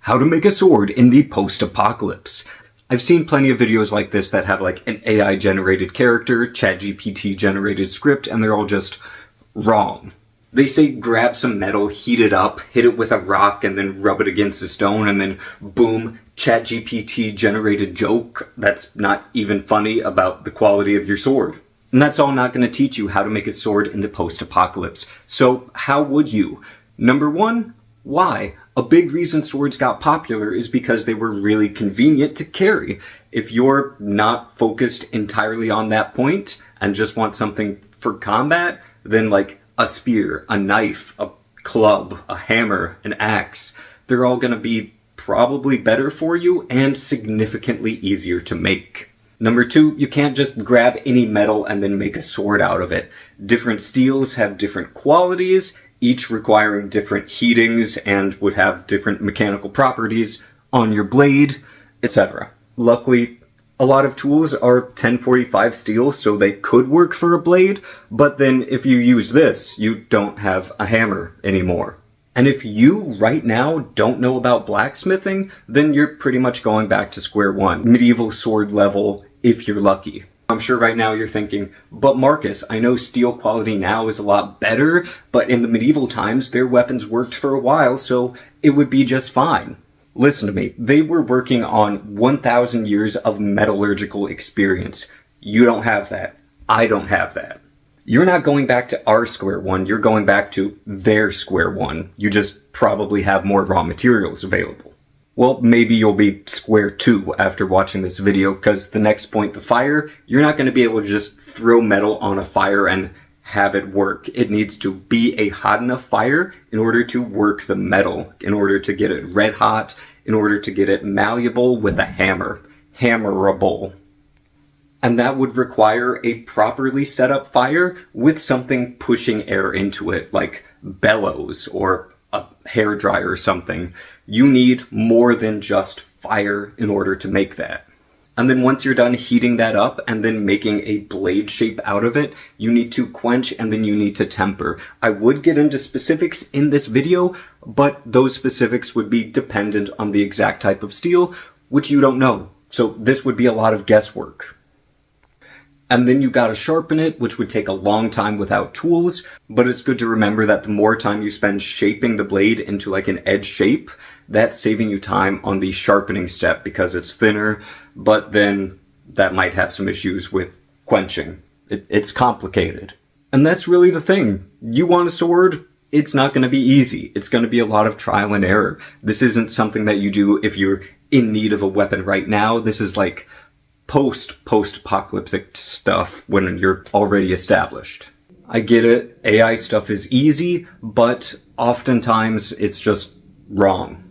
How to make a sword in the post-apocalypse. I've seen plenty of videos like this that have like an AI generated character, ChatGPT generated script, and they're all just wrong. They say grab some metal, heat it up, hit it with a rock, and then rub it against a stone, and then boom, ChatGPT generated joke that's not even funny about the quality of your sword. And that's all not going to teach you how to make a sword in the post-apocalypse. So how would you? Number one, why? A big reason swords got popular is because they were really convenient to carry. If you're not focused entirely on that point and just want something for combat, then like a spear, a knife, a club, a hammer, an axe, they're all going to be probably better for you and significantly easier to make. Number two, you can't just grab any metal and then make a sword out of it. Different steels have different qualities, each requiring different heatings and would have different mechanical properties on your blade, etc. Luckily, a lot of tools are 1045 steel, so they could work for a blade, but then if you use this, you don't have a hammer anymore. And if you, right now, don't know about blacksmithing, then you're pretty much going back to square one. Medieval sword level, if you're lucky. I'm sure right now you're thinking, but Marcus, I know steel quality now is a lot better, but in the medieval times, their weapons worked for a while, so it would be just fine. Listen to me, they were working on 1,000 years of metallurgical experience. You don't have that. I don't have that. You're not going back to our square one, you're going back to their square one. You just probably have more raw materials available. Well, maybe you'll be square two after watching this video, because the next point, the fire, you're not going to be able to just throw metal on a fire and have it work. It needs to be a hot enough fire in order to work the metal, in order to get it red hot, in order to get it malleable with a hammer. Hammerable. And that would require a properly set up fire with something pushing air into it, like bellows or a hairdryer or something. You need more than just fire in order to make that. And then once you're done heating that up and then making a blade shape out of it, you need to quench and then you need to temper. I would get into specifics in this video, but those specifics would be dependent on the exact type of steel, which you don't know. So this would be a lot of guesswork. And then you gotta sharpen it, which would take a long time without tools, but it's good to remember that the more time you spend shaping the blade into like an edge shape, that's saving you time on the sharpening step because it's thinner, but then that might have some issues with quenching. It's complicated. And that's really the thing. You want a sword, it's not gonna be easy. It's gonna be a lot of trial and error. This isn't something that you do if you're in need of a weapon right now. This is like post-apocalyptic stuff when you're already established. I get it, AI stuff is easy, but oftentimes it's just wrong.